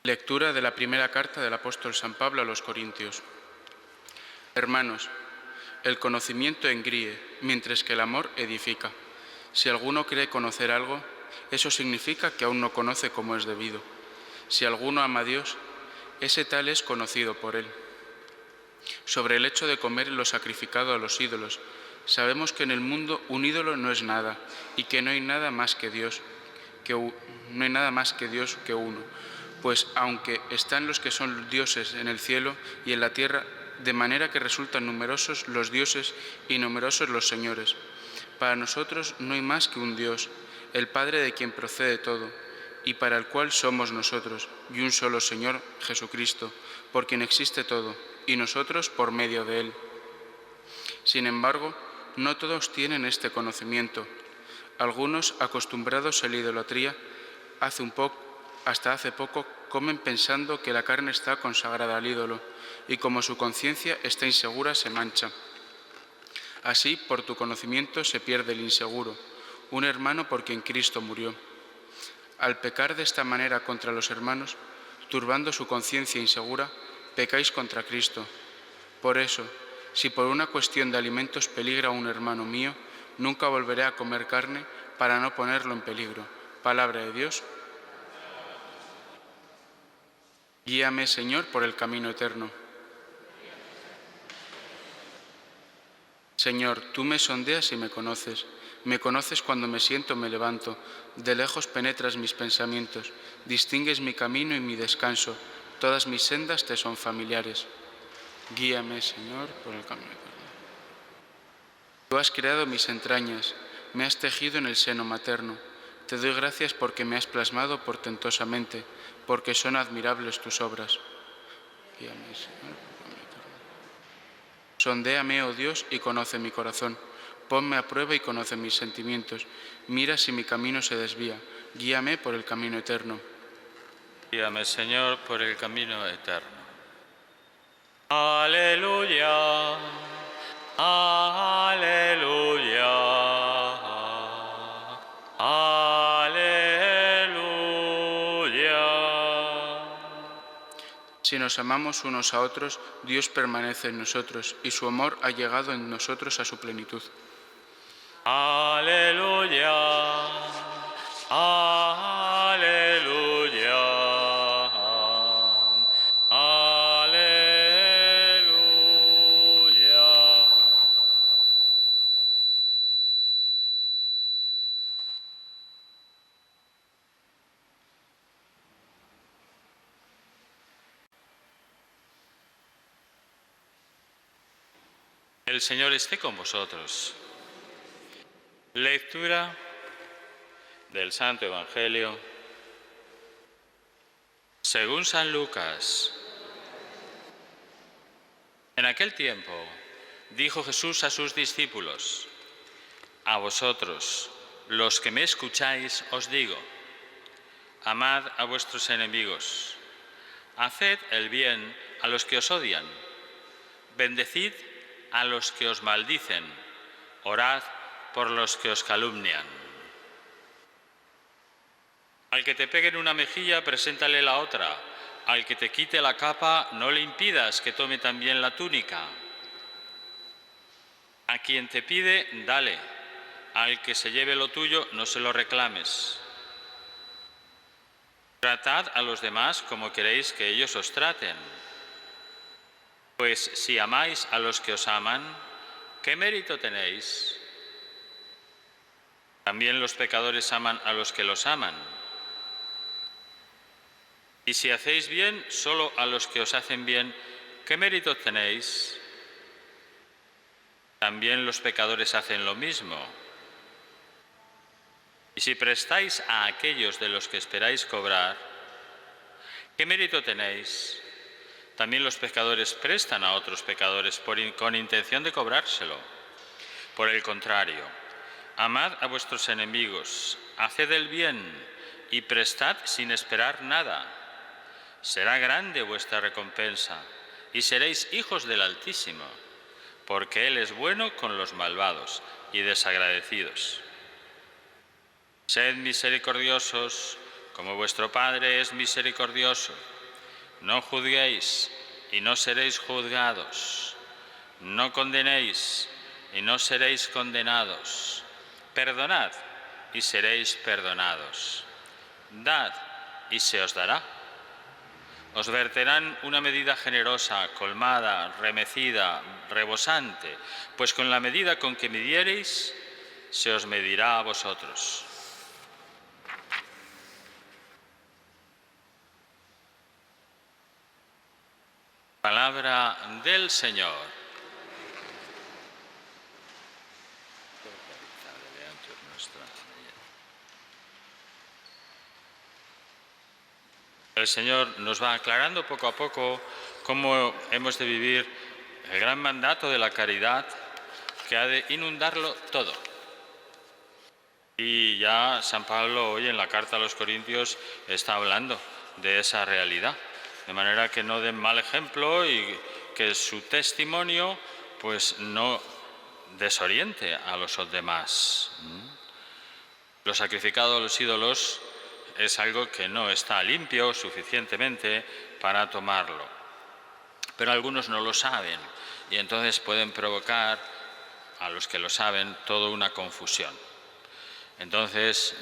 Lectura de la primera carta del apóstol San Pablo a los Corintios. Hermanos, el conocimiento engríe, mientras que el amor edifica. Si alguno cree conocer algo, eso significa que aún no conoce como es debido. Si alguno ama a Dios, ese tal es conocido por él. Sobre el hecho de comer lo sacrificado a los ídolos, sabemos que en el mundo un ídolo no es nada y que no hay nada más que Dios, que uno. Pues aunque están los que son dioses en el cielo y en la tierra, de manera que resultan numerosos los dioses y numerosos los señores. Para nosotros no hay más que un Dios, el Padre de quien procede todo, y para el cual somos nosotros, y un solo Señor, Jesucristo, por quien existe todo, y nosotros por medio de Él. Sin embargo, no todos tienen este conocimiento. Algunos, acostumbrados a la idolatría, hasta hace poco comen pensando que la carne está consagrada al ídolo, y como su conciencia está insegura, se mancha. Así, por tu conocimiento se pierde el inseguro, un hermano por quien Cristo murió. Al pecar de esta manera contra los hermanos, turbando su conciencia insegura, pecáis contra Cristo. Por eso, si por una cuestión de alimentos peligra un hermano mío, nunca volveré a comer carne para no ponerlo en peligro. Palabra de Dios. Guíame, Señor, por el camino eterno. Señor, tú me sondeas y me conoces. Me conoces cuando me siento o me levanto. De lejos penetras mis pensamientos. Distingues mi camino y mi descanso. Todas mis sendas te son familiares. Guíame, Señor, por el camino eterno. Tú has creado mis entrañas. Me has tejido en el seno materno. Te doy gracias porque me has plasmado portentosamente, porque son admirables tus obras. Guíame, Señor. Sondéame, oh Dios, y conoce mi corazón. Ponme a prueba y conoce mis sentimientos. Mira si mi camino se desvía. Guíame por el camino eterno. Guíame, Señor, por el camino eterno. Aleluya, aleluya, aleluya. Si nos amamos unos a otros, Dios permanece en nosotros, y su amor ha llegado en nosotros a su plenitud. Aleluya, aleluya, aleluya. El Señor esté con vosotros. Lectura del Santo Evangelio según San Lucas. En aquel tiempo dijo Jesús a sus discípulos: a vosotros, los que me escucháis, os digo, amad a vuestros enemigos, haced el bien a los que os odian, bendecid a los que os maldicen, orad por los que os calumnian. Al que te pegue en una mejilla, preséntale la otra. Al que te quite la capa, no le impidas que tome también la túnica. A quien te pide, dale. Al que se lleve lo tuyo, no se lo reclames. Tratad a los demás como queréis que ellos os traten. Pues si amáis a los que os aman, ¿qué mérito tenéis? También los pecadores aman a los que los aman. Y si hacéis bien solo a los que os hacen bien, ¿qué mérito tenéis? También los pecadores hacen lo mismo. Y si prestáis a aquellos de los que esperáis cobrar, ¿qué mérito tenéis? También los pecadores prestan a otros pecadores con intención de cobrárselo. Por el contrario, amad a vuestros enemigos, haced el bien y prestad sin esperar nada. Será grande vuestra recompensa y seréis hijos del Altísimo, porque Él es bueno con los malvados y desagradecidos. Sed misericordiosos, como vuestro Padre es misericordioso. No juzguéis y no seréis juzgados. No condenéis y no seréis condenados. Perdonad y seréis perdonados. Dad y se os dará. Os verterán una medida generosa, colmada, remecida, rebosante, pues con la medida con que midiereis, se os medirá a vosotros. Palabra del Señor. El Señor nos va aclarando poco a poco cómo hemos de vivir el gran mandato de la caridad que ha de inundarlo todo. Y ya San Pablo hoy en la carta a los Corintios está hablando de esa realidad, de manera que no den mal ejemplo y que su testimonio pues no desoriente a los demás. Lo sacrificado a los ídolos es algo que no está limpio suficientemente para tomarlo. Pero algunos no lo saben y entonces pueden provocar a los que lo saben toda una confusión. Entonces,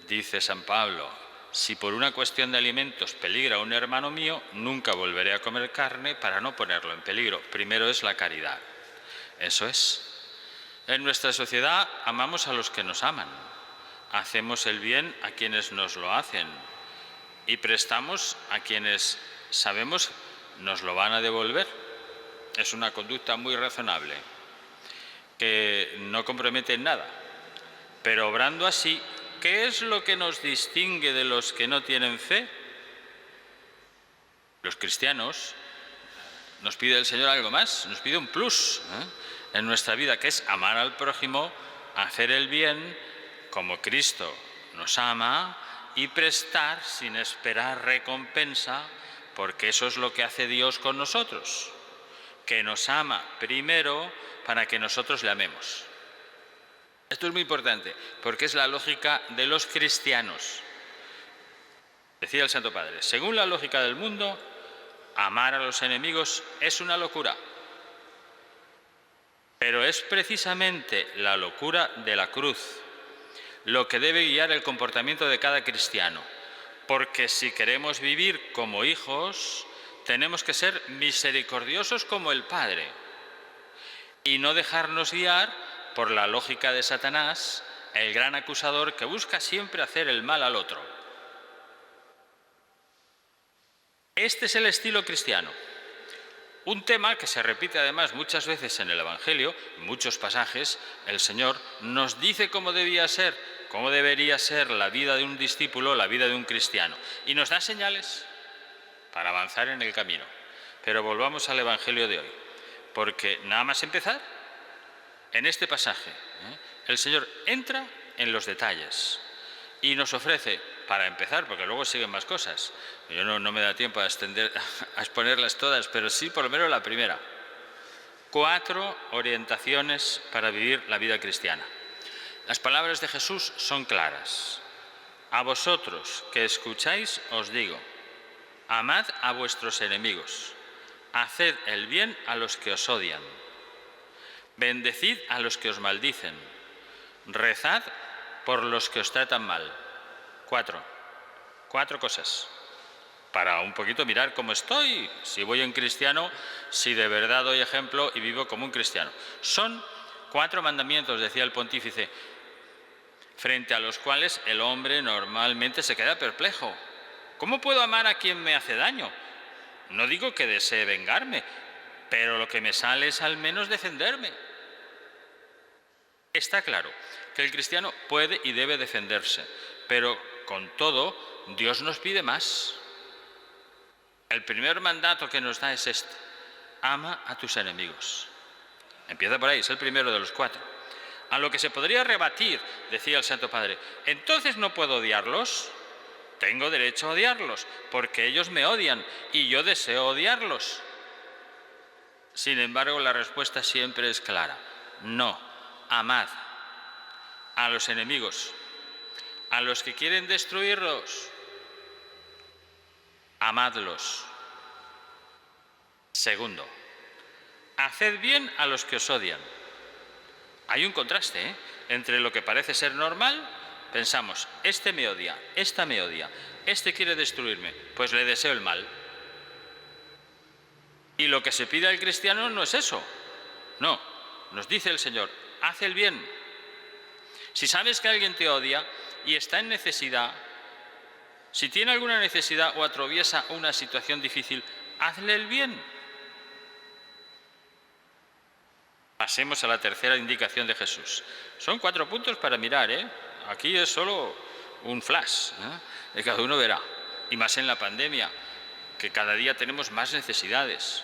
dice San Pablo, si por una cuestión de alimentos peligra un hermano mío, nunca volveré a comer carne para no ponerlo en peligro. Primero es la caridad. Eso es. En nuestra sociedad amamos a los que nos aman. Hacemos el bien a quienes nos lo hacen y prestamos a quienes sabemos nos lo van a devolver. Es una conducta muy razonable, que no compromete en nada. Pero obrando así, ¿qué es lo que nos distingue de los que no tienen fe? Los cristianos nos pide el Señor algo más, nos pide un plus en nuestra vida, que es amar al prójimo, hacer el bien, como Cristo nos ama, y prestar sin esperar recompensa, porque eso es lo que hace Dios con nosotros, que nos ama primero para que nosotros le amemos. Esto es muy importante, porque es la lógica de los cristianos. Decía el Santo Padre, según la lógica del mundo, amar a los enemigos es una locura. Pero es precisamente la locura de la cruz lo que debe guiar el comportamiento de cada cristiano, porque si queremos vivir como hijos, tenemos que ser misericordiosos como el Padre y no dejarnos guiar por la lógica de Satanás, el gran acusador que busca siempre hacer el mal al otro. Este es el estilo cristiano. Un tema que se repite además muchas veces en el Evangelio, en muchos pasajes, el Señor nos dice cómo debería ser la vida de un discípulo, la vida de un cristiano, y nos da señales para avanzar en el camino. Pero volvamos al Evangelio de hoy, porque nada más empezar, en este pasaje, el Señor entra en los detalles y nos ofrece, para empezar, porque luego siguen más cosas, yo no me da tiempo a exponerlas todas, pero sí por lo menos la primera, 4 orientaciones para vivir la vida cristiana. Las palabras de Jesús son claras. A vosotros que escucháis os digo, amad a vuestros enemigos, haced el bien a los que os odian, bendecid a los que os maldicen, rezad por los que os tratan mal. 4 cosas. Para un poquito mirar cómo estoy, si voy en cristiano, si de verdad doy ejemplo y vivo como un cristiano. Son 4 mandamientos, decía el pontífice, frente a los cuales el hombre normalmente se queda perplejo. ¿Cómo puedo amar a quien me hace daño? No digo que desee vengarme, pero lo que me sale es al menos defenderme. Está claro que el cristiano puede y debe defenderse, pero con todo, Dios nos pide más. El primer mandato que nos da es este: ama a tus enemigos. Empieza por ahí, es el primero de los 4. A lo que se podría rebatir, decía el Santo Padre, entonces no puedo odiarlos. Tengo derecho a odiarlos, porque ellos me odian y yo deseo odiarlos. Sin embargo, la respuesta siempre es clara: no, amad a los enemigos. a los que quieren destruirlos, amadlos. Segundo, haced bien a los que os odian. Hay un contraste, entre lo que parece ser normal, pensamos, este me odia, esta me odia, este quiere destruirme, pues le deseo el mal. Y lo que se pide al cristiano no es eso. No, nos dice el Señor, haz el bien. Si sabes que alguien te odia y está en necesidad, si tiene alguna necesidad o atraviesa una situación difícil, hazle el bien. Pasemos a la tercera indicación de Jesús. Son 4 puntos para mirar, Aquí es solo un flash, que cada uno verá. Y más en la pandemia, que cada día tenemos más necesidades.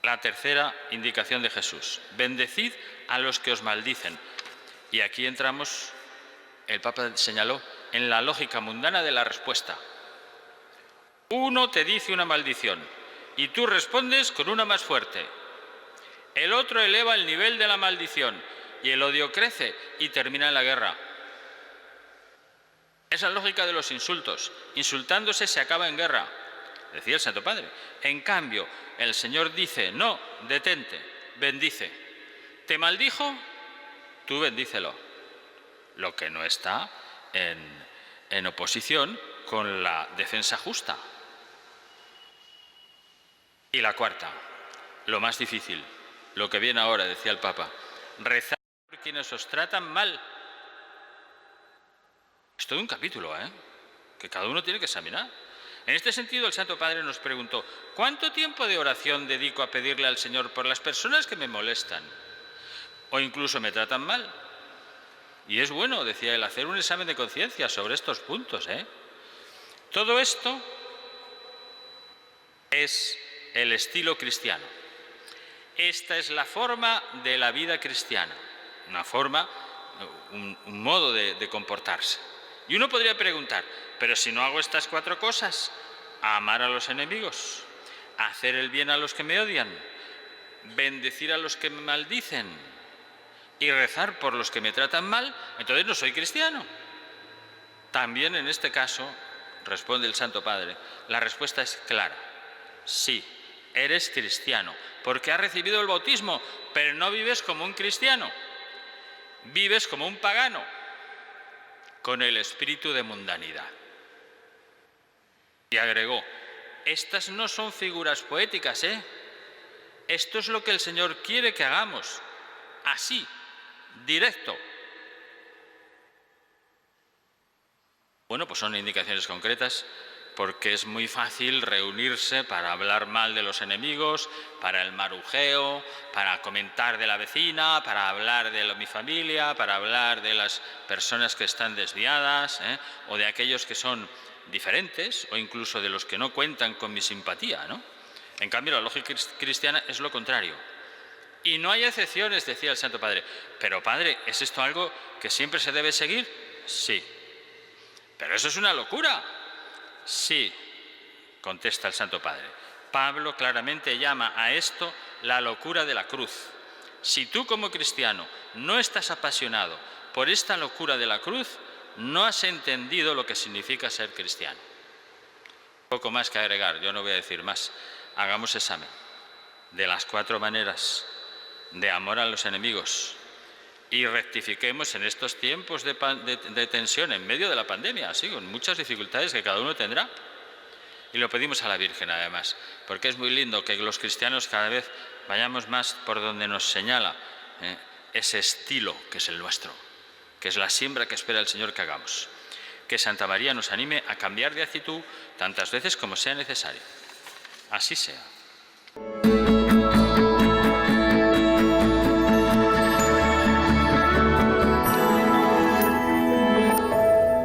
La tercera indicación de Jesús. Bendecid a los que os maldicen. Y aquí entramos, el Papa señaló, en la lógica mundana de la respuesta. Uno te dice una maldición y tú respondes con una más fuerte. El otro eleva el nivel de la maldición y el odio crece y termina en la guerra. Esa es la lógica de los insultos. Insultándose se acaba en guerra, decía el Santo Padre. En cambio, el Señor dice, no, detente, bendice. ¿Te maldijo? Tú bendícelo. Lo que no está en oposición con la defensa justa. Y la cuarta, lo más difícil, lo que viene ahora, decía el Papa, rezad por quienes os tratan mal. Es todo un capítulo, que cada uno tiene que examinar. En este sentido, el Santo Padre nos preguntó, ¿cuánto tiempo de oración dedico a pedirle al Señor por las personas que me molestan o incluso me tratan mal? Y es bueno, decía él, hacer un examen de conciencia sobre estos puntos, Todo esto es el estilo cristiano. Esta es la forma de la vida cristiana, una forma, un modo de comportarse. Y uno podría preguntar, pero si no hago estas 4 cosas, amar a los enemigos, hacer el bien a los que me odian, bendecir a los que me maldicen y rezar por los que me tratan mal, entonces no soy cristiano. También en este caso, responde el Santo Padre, la respuesta es clara. Sí, eres cristiano, porque has recibido el bautismo, pero no vives como un cristiano. Vives como un pagano, con el espíritu de mundanidad. Y agregó, estas no son figuras poéticas, Esto es lo que el Señor quiere que hagamos, así, directo. Bueno, pues son indicaciones concretas, porque es muy fácil reunirse para hablar mal de los enemigos, para el marujeo, para comentar de la vecina, para hablar de mi familia, para hablar de las personas que están desviadas, o de aquellos que son diferentes, o incluso de los que no cuentan con mi simpatía, En cambio, la lógica cristiana es lo contrario. Y no hay excepciones, decía el Santo Padre. Pero, Padre, ¿es esto algo que siempre se debe seguir? Sí. ¿Pero eso es una locura? Sí, contesta el Santo Padre. Pablo claramente llama a esto la locura de la cruz. Si tú como cristiano no estás apasionado por esta locura de la cruz, no has entendido lo que significa ser cristiano. Poco más que agregar, yo no voy a decir más. Hagamos examen de las 4 maneras de amor a los enemigos y rectifiquemos en estos tiempos de tensión en medio de la pandemia, así, con muchas dificultades que cada uno tendrá. Y lo pedimos a la Virgen, además, porque es muy lindo que los cristianos cada vez vayamos más por donde nos señala ese estilo que es el nuestro, que es la siembra que espera el Señor que hagamos. Que Santa María nos anime a cambiar de actitud tantas veces como sea necesario. Así sea.